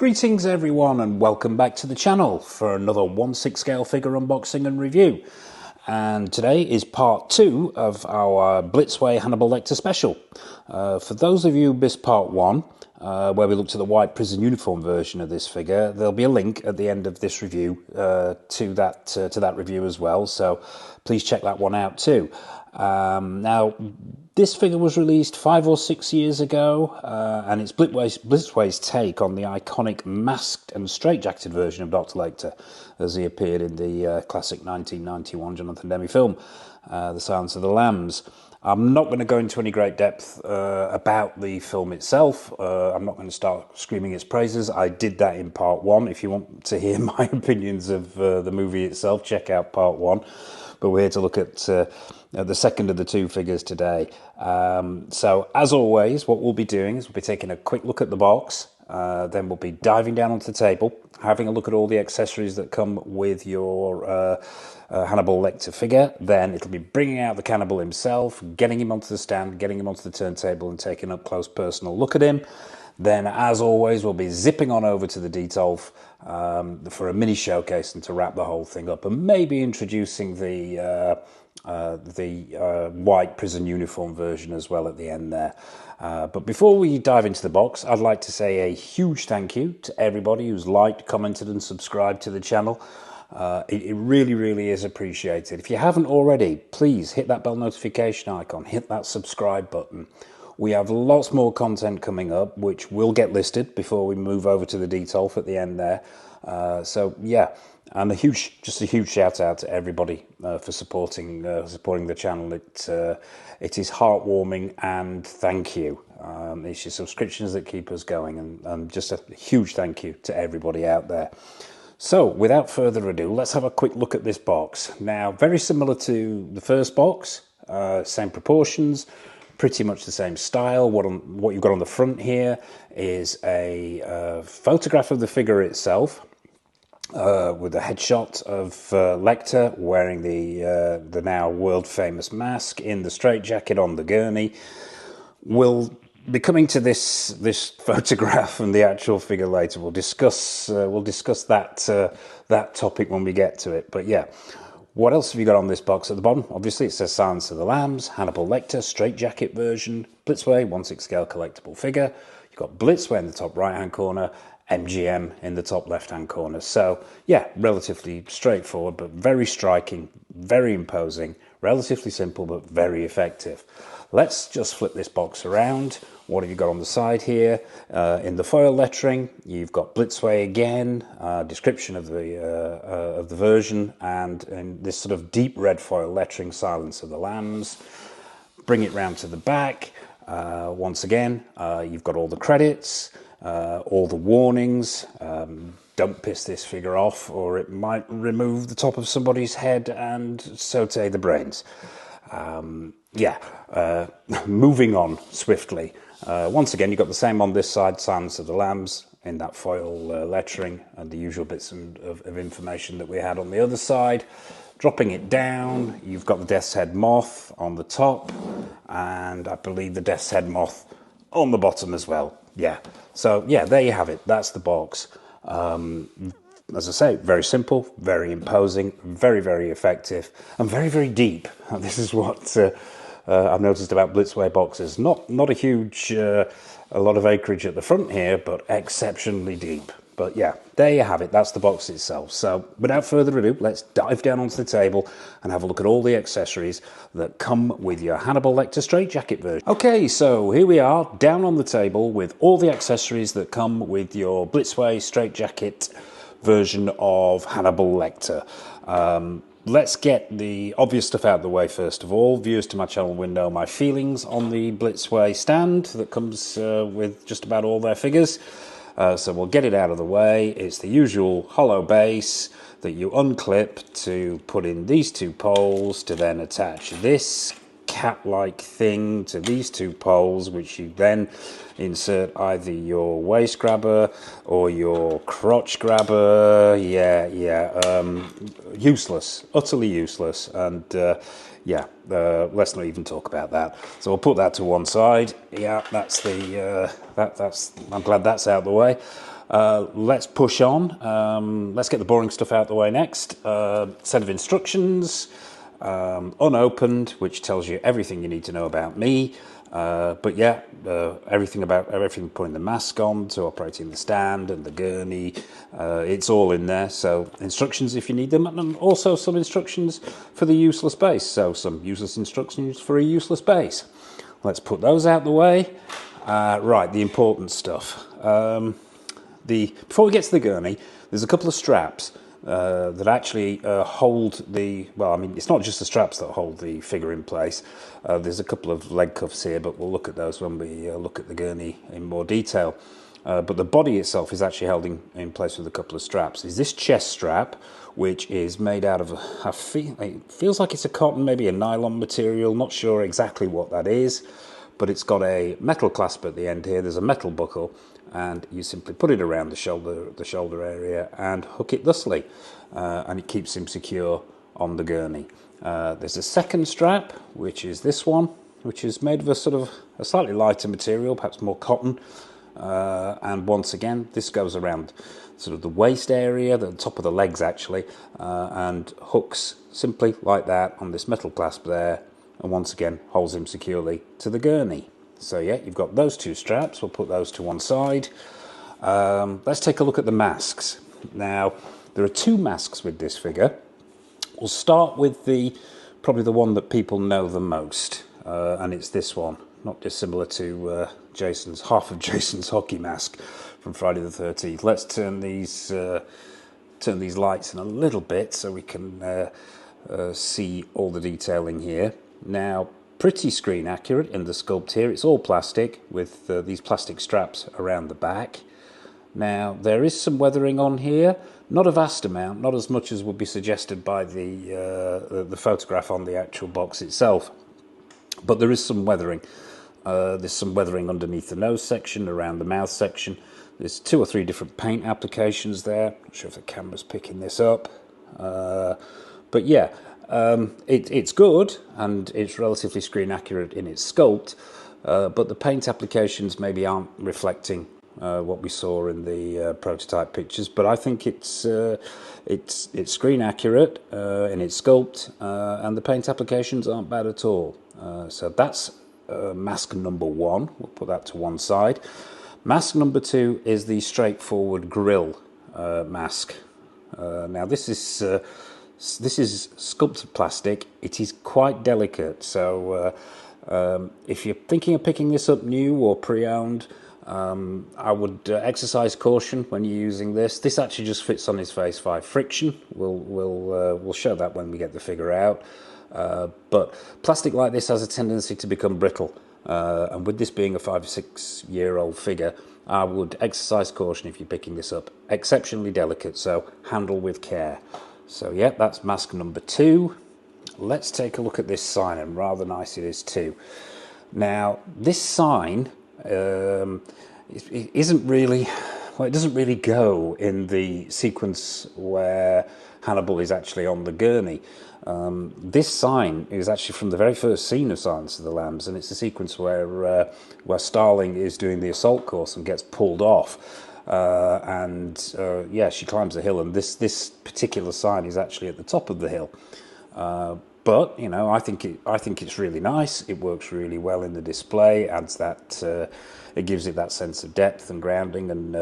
Greetings everyone and welcome back to the channel for another 1/6 scale figure unboxing and review. And today is part 2 of our Blitzway Hannibal Lecter special. For those of you who missed part 1, where we looked at the white prison uniform version of this figure, there'll be a link at the end of this review to that review as well, so please check that one out too. Now, this figure was released 5 or 6 years ago, and it's Blitzway's take on the iconic masked and straitjacketed version of Dr. Lecter, as he appeared in the classic 1991 Jonathan Demme film, The Silence of the Lambs. I'm not going to go into any great depth about the film itself. I'm not going to start screaming its praises. I did that in part 1. If you want to hear my opinions of the movie itself, check out part 1. But we're here to look at the second of the two figures today. So, as always, what we'll be doing is we'll be taking a quick look at the box. Then we'll be diving down onto the table, having a look at all the accessories that come with your Hannibal Lecter figure. Then it'll be bringing out the cannibal himself, getting him onto the stand, getting him onto the turntable and taking a close personal look at him. Then, as always, we'll be zipping on over to the Detolf for a mini showcase and to wrap the whole thing up, and maybe introducing the white prison uniform version as well at the end there. But before we dive into the box, I'd like to say a huge thank you to everybody who's liked, commented and subscribed to the channel. It really, really is appreciated. If you haven't already, please hit that bell notification icon, hit that subscribe button. We have lots more content coming up, which will get listed before we move over to the Detolf at the end there. So yeah, and just a huge shout out to everybody for supporting the channel. It is heartwarming, and thank you. It's your subscriptions that keep us going, and just a huge thank you to everybody out there. So, without further ado, let's have a quick look at this box. Now, very similar to the first box, same proportions, pretty much the same style. What you've got on the front here is a photograph of the figure itself, with a headshot of Lecter wearing the now world-famous mask in the straitjacket on the gurney. We'll be coming to this photograph and the actual figure later. We'll discuss that topic when we get to it. But yeah, what else have you got on this box at the bottom? Obviously, it says Silence of the Lambs, Hannibal Lecter, straitjacket version, Blitzway, 1/6 scale collectible figure. You've got Blitzway in the top right-hand corner, MGM in the top left-hand corner. So, yeah, relatively straightforward, but very striking, very imposing, relatively simple, but very effective. Let's just flip this box around. What have you got on the side here? In the foil lettering, you've got Blitzway again, description of the version, and in this sort of deep red foil lettering, Silence of the Lambs. Bring it round to the back. Once again, you've got all the credits, all the warnings. Don't piss this figure off, or it might remove the top of somebody's head and saute the brains. Moving on swiftly. Once again, you've got the same on this side, Silence of the Lambs, in that foil lettering, and the usual bits of information that we had on the other side. Dropping it down, you've got the Death's Head Moth on the top, and I believe the Death's Head Moth on the bottom as well. Yeah, so yeah, there you have it. That's the box. As I say, very simple, very imposing, very, very effective, and very, very deep. This is what I've noticed about Blitzway boxes. Not a huge, a lot of acreage at the front here, but exceptionally deep. But yeah, there you have it. That's the box itself. So without further ado, let's dive down onto the table and have a look at all the accessories that come with your Hannibal Lecter straitjacket version. Okay, so here we are, down on the table with all the accessories that come with your Blitzway straitjacket version of Hannibal Lecter. Let's get the obvious stuff out of the way first of all. Viewers to my channel will know my feelings on the Blitzway stand that comes with just about all their figures. So we'll get it out of the way. It's the usual hollow base that you unclip to put in these two poles to then attach this cap-like thing to these two poles, which you then insert either your waist grabber or your crotch grabber. Useless, utterly useless, and let's not even talk about that. So we'll put that to one side. Yeah, that's the I'm glad that's out of the way. Let's push on. Let's get the boring stuff out of the way next. Set of instructions, unopened, which tells you everything you need to know about me. But yeah, everything putting the mask on to operating the stand and the gurney, it's all in there. So instructions if you need them, and also some instructions for the useless base. So some useless instructions for a useless base. Let's put those out the way. Right, the important stuff. Before we get to the gurney, there's a couple of straps that actually hold the, well, I mean, it's not just the straps that hold the figure in place. There's a couple of leg cuffs here, but we'll look at those when we look at the gurney in more detail. But the body itself is actually held in place with a couple of straps. There's this chest strap, which is made out of, it feels like it's a cotton, maybe a nylon material, not sure exactly what that is, but it's got a metal clasp at the end here. There's a metal buckle, and you simply put it around the shoulder area and hook it thusly, and it keeps him secure on the gurney. There's a second strap, which is this one, which is made of a slightly lighter material, perhaps more cotton, and once again this goes around sort of the waist area, the top of the legs actually, and hooks simply like that on this metal clasp there, and once again holds him securely to the gurney. So yeah, you've got those two straps. We'll put those to one side. Let's take a look at the masks. Now, there are two masks with this figure. We'll start with probably the one that people know the most, and it's this one, not dissimilar to half of Jason's hockey mask from Friday the 13th. Let's turn these lights in a little bit so we can see all the detailing here. Now, pretty screen accurate in the sculpt here. It's all plastic with these plastic straps around the back. Now, there is some weathering on here, not a vast amount, not as much as would be suggested by the photograph on the actual box itself, but there is some weathering. There's some weathering underneath the nose section, around the mouth section. There's 2 or 3 different paint applications there. Not sure if the camera's picking this up, but yeah. It's good, and it's relatively screen accurate in its sculpt, but the paint applications maybe aren't reflecting what we saw in the prototype pictures. But I think it's screen accurate in its sculpt, and the paint applications aren't bad at all. So that's mask number 1. We'll put that to one side. Mask number 2 is the straightforward grill mask. Now this is sculpted plastic. It is quite delicate, so if you're thinking of picking this up new or pre-owned, I would exercise caution when you're using this. This actually just fits on his face via friction. We'll show that when we get the figure out. But plastic like this has a tendency to become brittle, and with this being a 5 or 6 year old figure, I would exercise caution if you're picking this up. Exceptionally delicate, so handle with care. So yeah, that's mask number 2. Let's take a look at this sign, and rather nice it is too. Now, this sign it isn't really, well, it doesn't really go in the sequence where Hannibal is actually on the gurney. This sign is actually from the very first scene of Silence of the Lambs, and it's a sequence where Starling is doing the assault course and gets pulled off. Yeah, she climbs the hill, and this particular sign is actually at the top of the hill. But you know, I think it's really nice. It works really well in the display. Adds that, it gives it that sense of depth and grounding, and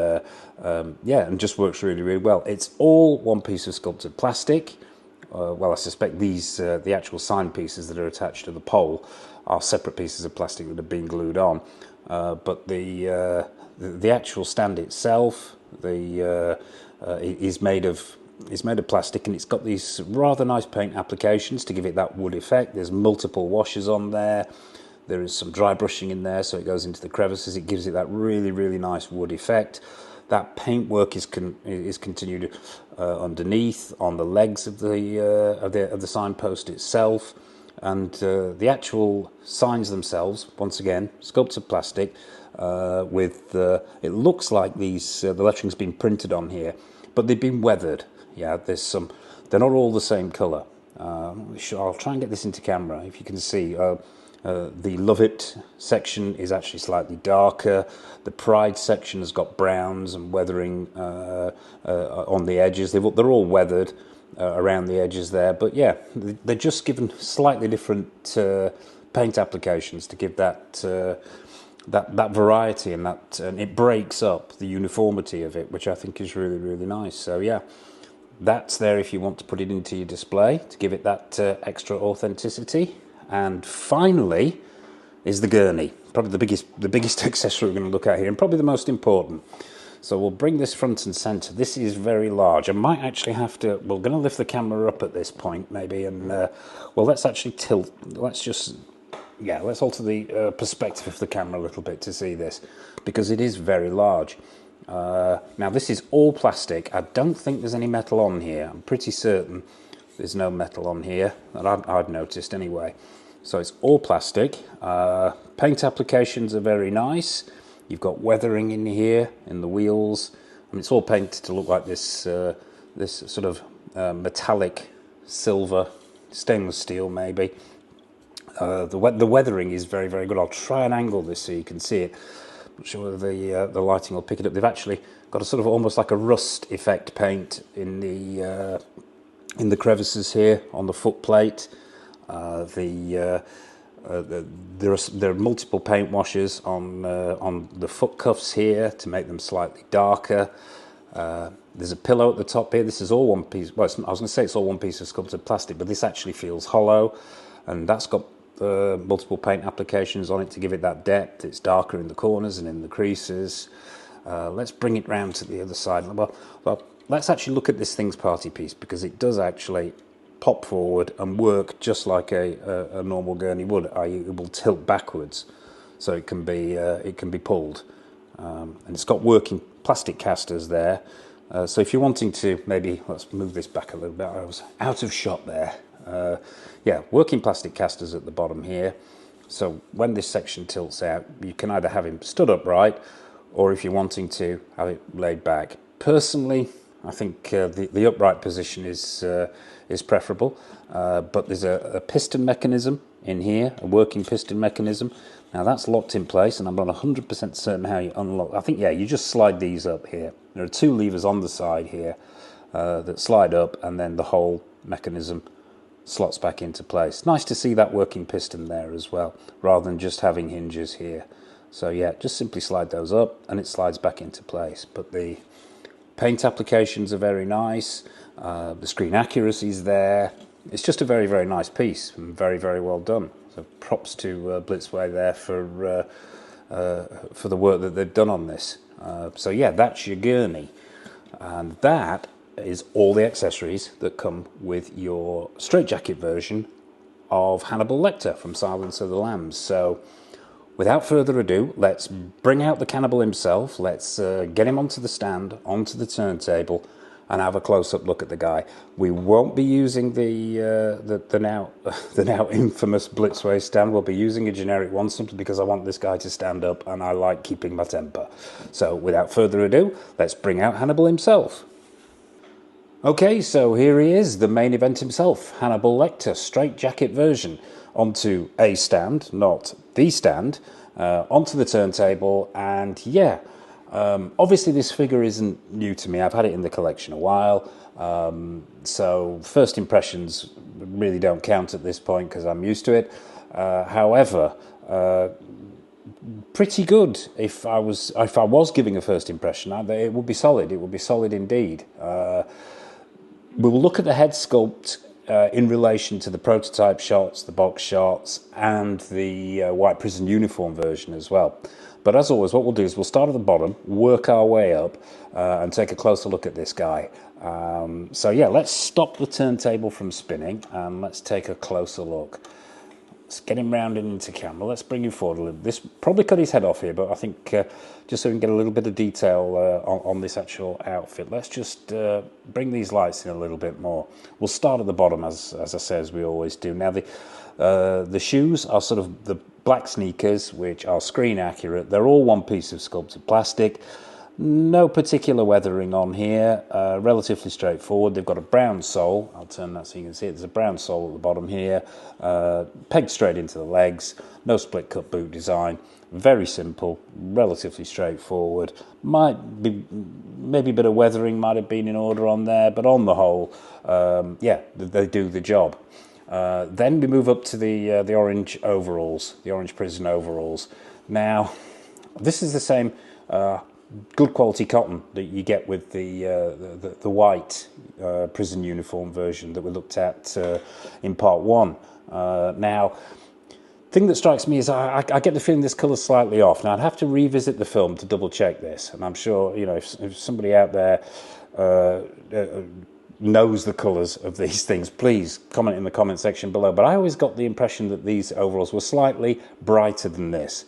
yeah, and just works really well. It's all one piece of sculpted plastic. Well, I suspect these the actual sign pieces that are attached to the pole are separate pieces of plastic that have been glued on. But the actual stand itself, is made of plastic, and it's got these rather nice paint applications to give it that wood effect. There's multiple washes on there. There is some dry brushing in there, so it goes into the crevices. It gives it that really nice wood effect. That paintwork is continued underneath on the legs of the signpost itself, and the actual signs themselves, once again, sculpted plastic. It looks like the lettering's been printed on here, but they've been weathered. Yeah, they're not all the same colour. I'll try and get this into camera if you can see. The Love It section is actually slightly darker. The Pride section has got browns and weathering on the edges. They're all weathered around the edges there. But yeah, they're just given slightly different paint applications to give that that variety, and it breaks up the uniformity of it, which I think is really, really nice. So yeah, that's there if you want to put it into your display to give it that extra authenticity. And finally is the gurney, probably the biggest accessory we're going to look at here, and probably the most important. So we'll bring this front and center. This is very large. I might actually have to, we're going to lift the camera up at this point maybe, and well, let's actually tilt, let's alter the perspective of the camera a little bit to see this, because it is very large. Now this is all plastic. I don't think there's any metal on here. I'm pretty certain there's no metal on here that I've noticed anyway. So it's all plastic. Paint applications are very nice. You've got weathering in here in the wheels. I mean, it's all painted to look like this this sort of metallic silver, stainless steel maybe. The weathering is very, very good. I'll try and angle this so you can see it. I'm not sure whether the lighting will pick it up. They've actually got a sort of almost like a rust effect paint in the crevices here on the foot plate. There are multiple paint washes on the foot cuffs here to make them slightly darker. There's a pillow at the top here. This is all one piece. Well, I was going to say it's all one piece of sculpted plastic, but this actually feels hollow, and that's got multiple paint applications on it to give it that depth. It's darker in the corners and in the creases. Let's bring it round to the other side. Well, let's actually look at this thing's party piece, because it does actually pop forward and work just like a normal gurney would, i.e. it will tilt backwards, so it can be pulled. And it's got working plastic casters there. So if you're wanting to, maybe, let's move this back a little bit, I was out of shot there. Yeah, working plastic casters at the bottom here. So when this section tilts out, you can either have him stood upright, or if you're wanting to, have it laid back. Personally, I think the upright position is preferable, but there's a piston mechanism in here, a working piston mechanism. Now that's locked in place, and I'm not 100% certain how you unlock. I think, yeah, you just slide these up here. There are two levers on the side here that slide up, and then the whole mechanism slots back into place. Nice to see that working piston there as well, rather than just having hinges here. So yeah, just simply slide those up and it slides back into place. But the paint applications are very nice. The screen accuracy is there. It's just a very, very nice piece and very, very well done. So props to BLITZWAY there for the work that they've done on this. So yeah, that's your gurney, and that is all the accessories that come with your straitjacket version of Hannibal Lecter from Silence of the Lambs. So without further ado, let's bring out the cannibal himself. Let's get him onto the stand, onto the turntable, and have a close-up look at the guy. We won't be using the now infamous Blitzway stand. We'll be using a generic one, simply because I want this guy to stand up and I like keeping my temper. So without further ado, let's bring out Hannibal himself. Okay, so here he is, the main event himself, Hannibal Lecter, straitjacket version, onto a stand, not the stand, onto the turntable, and yeah, obviously this figure isn't new to me. I've had it in the collection a while, so first impressions really don't count at this point because I'm used to it. However, pretty good. If I was giving a first impression, it would be solid. It would be solid indeed. We will look at the head sculpt in relation to the prototype shots, the box shots, and the White Prison uniform version as well. But as always, what we'll do is we'll start at the bottom, work our way up, and take a closer look at this guy. So yeah, let's stop the turntable from spinning, and let's take a closer look. Let's get him rounded into camera. Let's bring him forward a little. This probably cut his head off here, but I think just so we can get a little bit of detail on this actual outfit, let's just bring these lights in a little bit more. We'll start at the bottom, as I say, as we always do. Now, the shoes are sort of the black sneakers, which are screen accurate. They're all one piece of sculpted plastic. No particular weathering on here, relatively straightforward. They've got a brown sole. I'll turn that so you can see it. There's a brown sole at the bottom here, pegged straight into the legs, no split cut boot design. Very simple, relatively straightforward. Might be, maybe a bit of weathering might have been in order on there, but on the whole, yeah, they do the job. Then we move up to the orange overalls, the orange prison overalls. Now, this is the same good quality cotton that you get with the white prison uniform version that we looked at in part one. Now, thing that strikes me is I get the feeling this colour's slightly off. Now, I'd have to revisit the film to double check this, and I'm sure, you know, if somebody out there knows the colours of these things, please comment in the comment section below. But I always got the impression that these overalls were slightly brighter than this.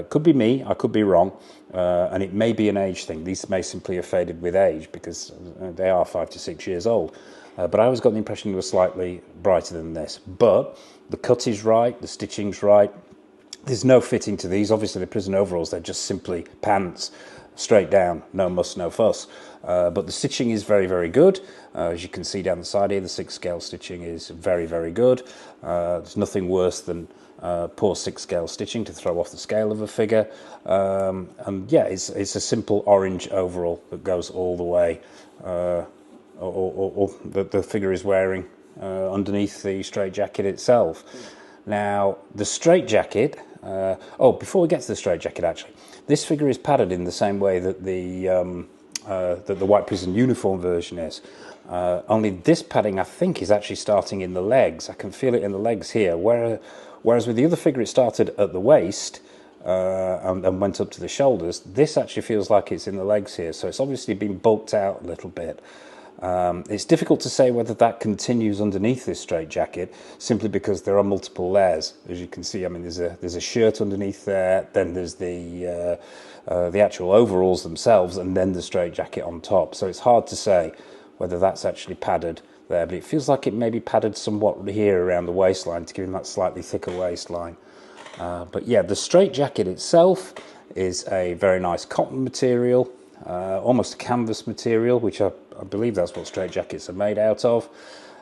Could be me, I could be wrong, and it may be an age thing. These may simply have faded with age because they are 5 to 6 years old. But I always got the impression they were slightly brighter than this. But the cut is right, the stitching's right. There's no fitting to these. Obviously, the prison overalls, they're just simply pants, straight down, no muss, no fuss. But the stitching is very, very good. As you can see down the side here, the 6 scale stitching is very, very good. There's nothing worse than poor 6 scale stitching to throw off the scale of a figure. And yeah, it's a simple orange overall that goes all the way, or the figure is wearing underneath the straitjacket itself. Now, the straitjacket, before we get to the straitjacket, actually, this figure is padded in the same way that the white prison uniform version is. Only this padding, I think, is actually starting in the legs. I can feel it in the legs here, whereas with the other figure it started at the waist and went up to the shoulders. This actually feels like it's in the legs here, so it's obviously been bulked out a little bit. It's difficult to say whether that continues underneath this straitjacket, simply because there are multiple layers. As you can see, I mean, there's a shirt underneath there, then there's the actual overalls themselves, and then the straitjacket on top. So it's hard to say whether that's actually padded there, but it feels like it may be padded somewhat here around the waistline to give him that slightly thicker waistline. But yeah, the straitjacket itself is a very nice cotton material, almost a canvas material, which I believe that's what straitjackets are made out of.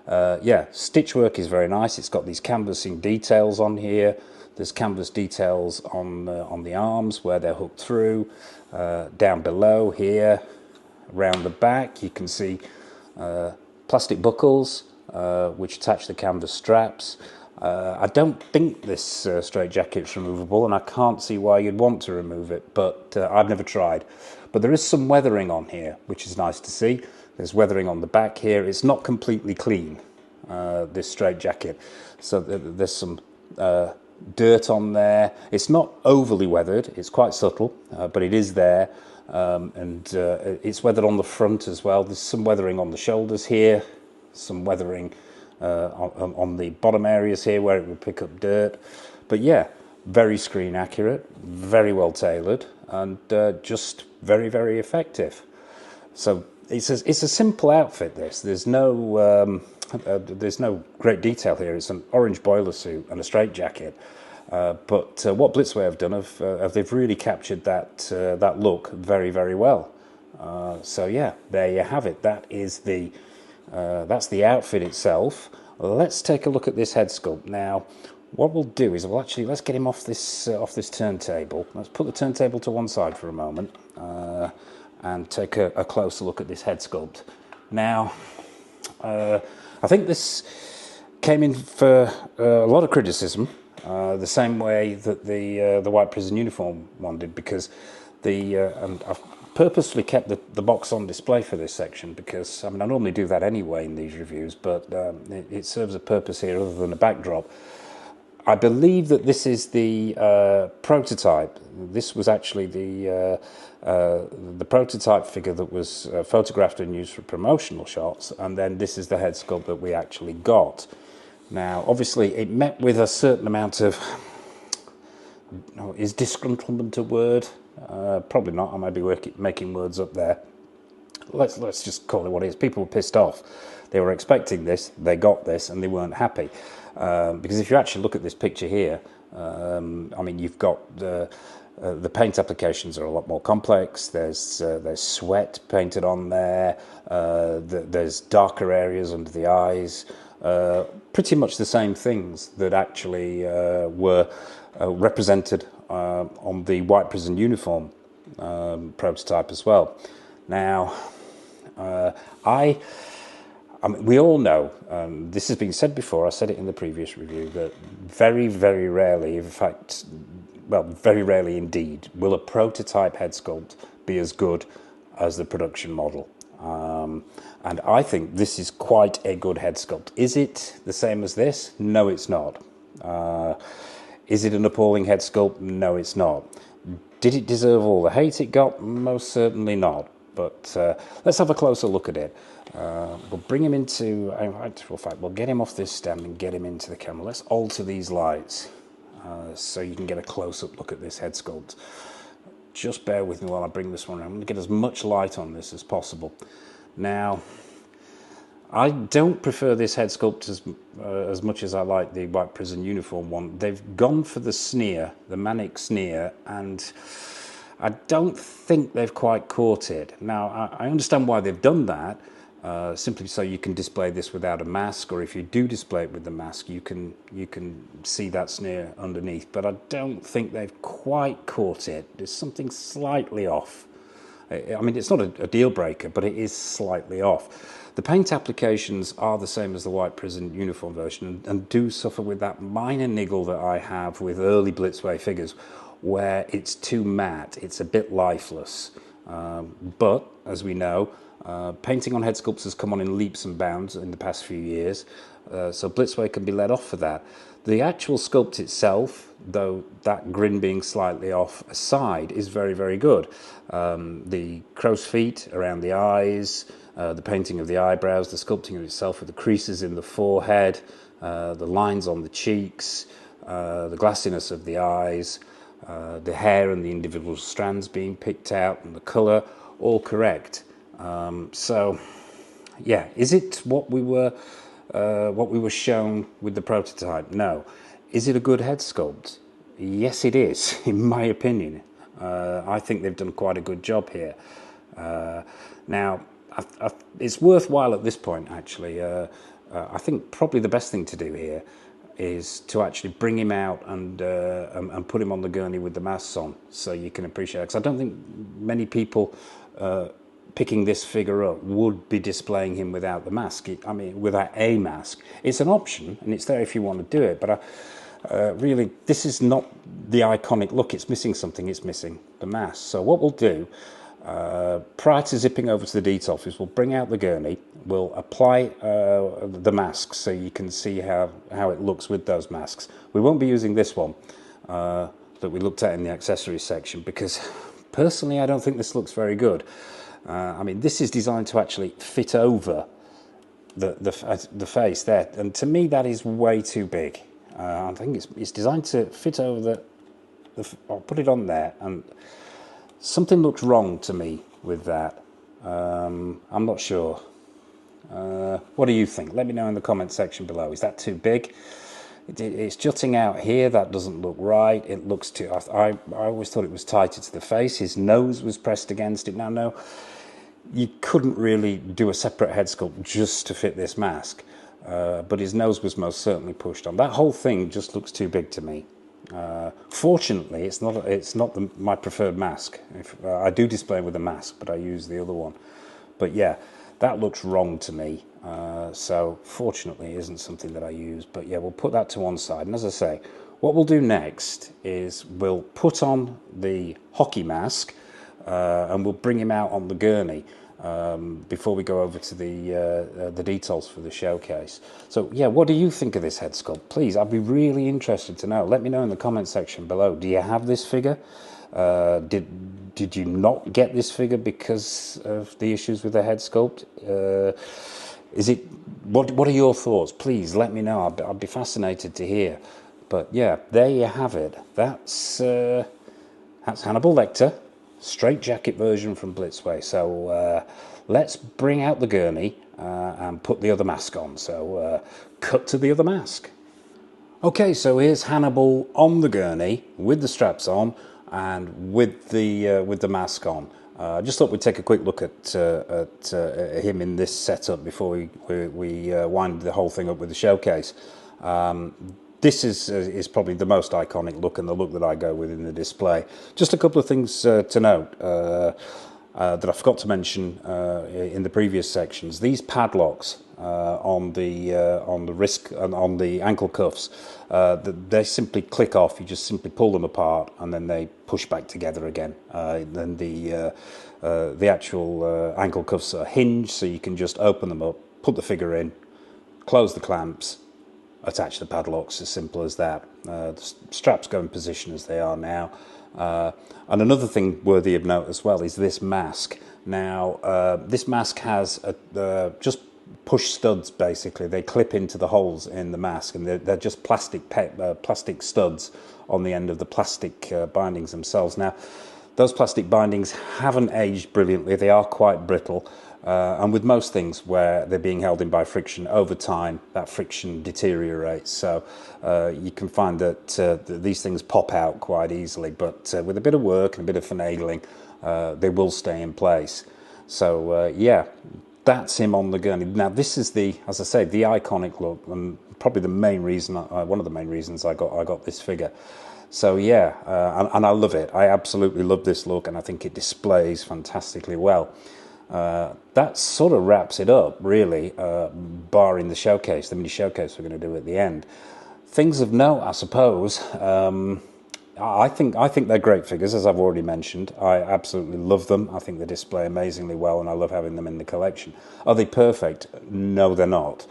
Yeah, stitch work is very nice. It's got these canvassing details on here. There's canvas details on the arms where they're hooked through. Down below here, around the back, you can see plastic buckles which attach the canvas straps. I don't think this straitjacket's removable, and I can't see why you'd want to remove it, but I've never tried. But there is some weathering on here, which is nice to see. There's weathering on the back here. It's not completely clean, this straitjacket, so there's some dirt on there. It's not overly weathered, it's quite subtle, but it is there. And it's weathered on the front as well. There's some weathering on the shoulders here, some weathering on the bottom areas here where it would pick up dirt. But yeah, very screen accurate, very well tailored, and just very, very effective. So it's a simple outfit, this. There's no great detail here. It's an orange boiler suit and a straitjacket. But what Blitzway have done, they've really captured that look very, very well. So yeah, there you have it. That's the outfit itself. Let's take a look at this head sculpt now. What we'll do is let's get him off this turntable. Let's put the turntable to one side for a moment and take a closer look at this head sculpt. Now, I think this came in for a lot of criticism. The same way that the white prison uniform one did, because and I've purposely kept the box on display for this section, because I mean, I normally do that anyway in these reviews, but it serves a purpose here other than a backdrop. I believe that this is the prototype. This was actually the prototype figure that was photographed and used for promotional shots, and then this is the head sculpt that we actually got. Now, obviously, it met with a certain amount of, is disgruntlement a word? Probably not. I might be making words up there. Let's just call it what it is. People were pissed off. They were expecting this, they got this, and they weren't happy. Because if you actually look at this picture here, I mean, you've got the paint applications are a lot more complex. There's sweat painted on there. There's darker areas under the eyes. Pretty much the same things that actually were represented on the white prison uniform prototype as well. Now, I mean, we all know, this has been said before, I said it in the previous review, that very, very rarely, in fact, well, very rarely indeed, will a prototype head sculpt be as good as the production model. And I think this is quite a good head sculpt. Is it the same as this? No, it's not. Is it an appalling head sculpt? No, it's not. Did it deserve all the hate it got? Most certainly not. But let's have a closer look at it. We'll bring him into, in fact, we'll get him off this stand and get him into the camera. Let's alter these lights so you can get a close-up look at this head sculpt. Just bear with me while I bring this one around. I'm going to get as much light on this as possible. Now, I don't prefer this head sculpt as much as I like the white prison uniform one. They've gone for the sneer, the manic sneer, and I don't think they've quite caught it. Now, I understand why they've done that, simply so you can display this without a mask, or if you do display it with the mask, you can see that sneer underneath. But I don't think they've quite caught it. There's something slightly off. I mean, it's not a deal breaker, but it is slightly off. The paint applications are the same as the white prison uniform version and do suffer with that minor niggle that I have with early Blitzway figures, where it's too matte, it's a bit lifeless. But, as we know, painting on head sculpts has come on in leaps and bounds in the past few years, so Blitzway can be let off for that. The actual sculpt itself, though that grin being slightly off aside, is very, very good. The crow's feet around the eyes, the painting of the eyebrows, the sculpting of itself with the creases in the forehead, the lines on the cheeks, the glassiness of the eyes, the hair and the individual strands being picked out, and the colour, all correct. So, yeah, is it what we were shown with the prototype? No. Is it a good head sculpt? Yes, it is, in my opinion. I think they've done quite a good job here. Now, it's worthwhile at this point, actually. I think probably the best thing to do here is to actually bring him out and put him on the gurney with the masks on, so you can appreciate it. Because I don't think many people picking this figure up would be displaying him without the mask. I mean, without a mask. It's an option, and it's there if you want to do it. But really, this is not the iconic look. It's missing something. It's missing the mask. So what we'll do, prior to zipping over to the detail office, we'll bring out the gurney. We'll apply the masks so you can see how it looks with those masks. We won't be using this one that we looked at in the accessories section, because personally I don't think this looks very good. I mean, this is designed to actually fit over the face there, and to me that is way too big. I think it's designed to fit over I'll put it on there, and something looks wrong to me with that. I'm not sure. What do you think? Let me know in the comment section below. Is that too big? It's jutting out here. That doesn't look right. It looks too... I always thought it was tighter to the face. His nose was pressed against it. Now, no, you couldn't really do a separate head sculpt just to fit this mask. But his nose was most certainly pushed on. That whole thing just looks too big to me. Fortunately, it's not my preferred mask. I do display with a mask, but I use the other one. But yeah, that looks wrong to me. So fortunately it isn't something that I use. But yeah, we'll put that to one side. And as I say, what we'll do next is we'll put on the hockey mask and we'll bring him out on the gurney before we go over to the details for the showcase. So yeah, what do you think of this head sculpt? Please, I'd be really interested to know. Let me know in the comment section below. Do you have this figure? Did you not get this figure because of the issues with the head sculpt? What are your thoughts? Please let me know. I'd be fascinated to hear. But yeah, there you have it. That's Hannibal Lecter, straight jacket version from Blitzway. So let's bring out the gurney and put the other mask on. So cut to the other mask. Okay, so here's Hannibal on the gurney with the straps on. and with the mask on. I just thought we'd take a quick look at him in this setup before we wind the whole thing up with the showcase. This is probably the most iconic look and the look that I go with in the display. Just a couple of things to note that I forgot to mention in the previous sections. These padlocks on the wrist and on the ankle cuffs, they simply click off. You just simply pull them apart and then they push back together again. Then the actual ankle cuffs are hinged, so you can just open them up, put the figure in, close the clamps, attach the padlocks, as simple as that. The straps go in position as they are now. And another thing worthy of note as well is this mask. Now, this mask has just push studs, basically. They clip into the holes in the mask, and they're just plastic studs on the end of the plastic bindings themselves. Now, those plastic bindings haven't aged brilliantly. They are quite brittle. And with most things where they're being held in by friction, over time that friction deteriorates. So you can find that these things pop out quite easily, but with a bit of work and a bit of finagling, they will stay in place. So yeah, that's him on the gurney. Now this is as I say, the iconic look, and probably the main reason, one of the main reasons I got this figure. So yeah, and I love it. I absolutely love this look, and I think it displays fantastically well. That sort of wraps it up, really, barring the showcase, the mini showcase we're going to do at the end. Things of note, I suppose. I think they're great figures, as I've already mentioned. I absolutely love them. I think they display amazingly well, and I love having them in the collection. Are they perfect? No, they're not.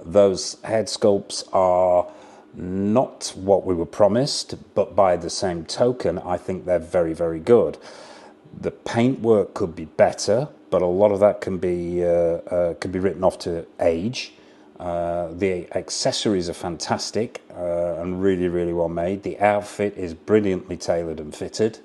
Those head sculpts are not what we were promised, but by the same token, I think they're very, very good. The paintwork could be better, but a lot of that can be written off to age. The accessories are fantastic and really, really well made. The outfit is brilliantly tailored and fitted.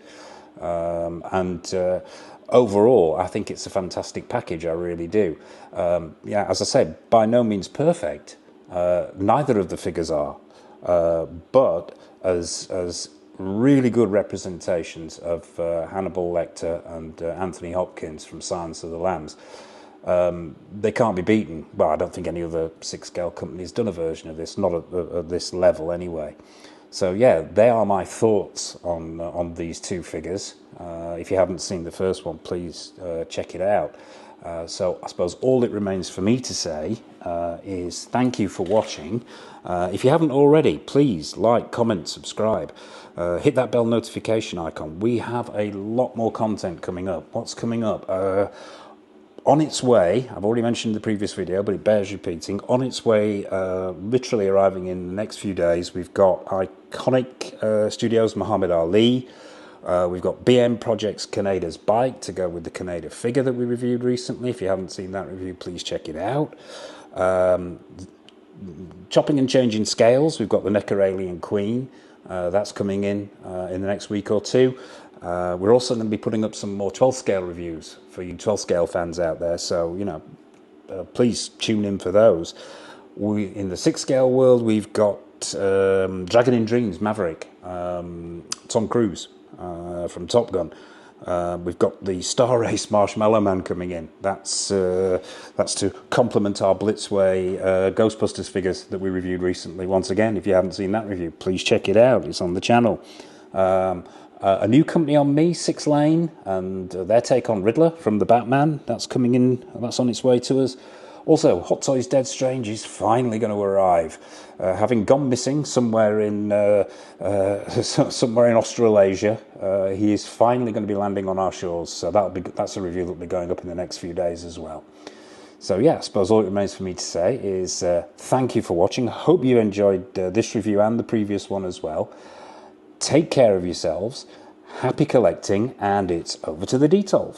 Overall, I think it's a fantastic package, I really do. Yeah, as I said, by no means perfect. Neither of the figures are. But as really good representations of Hannibal Lecter and Anthony Hopkins from Silence of the Lambs. They can't be beaten. Well, I don't think any other 6-scale company has done a version of this, not at this level anyway. So yeah, they are my thoughts on these two figures. If you haven't seen the first one, please check it out. So I suppose all it remains for me to say is thank you for watching. If you haven't already, please like, comment, subscribe. Hit that bell notification icon. We have a lot more content coming up. What's coming up? On its way, I've already mentioned in the previous video, but it bears repeating. On its way, literally arriving in the next few days, we've got Iconic Studios Muhammad Ali. We've got BM Projects Kaneda's bike to go with the Kaneda figure that we reviewed recently. If you haven't seen that review, please check it out. Chopping and changing scales, we've got the Necker Alien Queen. That's coming in the next week or two. We're also going to be putting up some more 12 scale reviews for you 12 scale fans out there. So, you know, please tune in for those. In the 6 scale world, we've got Dragon in Dreams, Maverick, Tom Cruise from Top Gun. We've got the Star Race Marshmallow Man coming in. That's to complement our Blitzway Ghostbusters figures that we reviewed recently. Once again, if you haven't seen that review, please check it out. It's on the channel. A new company on me, 6 Lane, and their take on Riddler from the Batman. That's coming in. That's on its way to us. Also, Hot Toys Dead Strange is finally going to arrive. Having gone missing somewhere in Australasia, he is finally going to be landing on our shores. So that's a review that will be going up in the next few days as well. So yeah, I suppose all it remains for me to say is thank you for watching. I hope you enjoyed this review and the previous one as well. Take care of yourselves. Happy collecting, and it's over to the detail.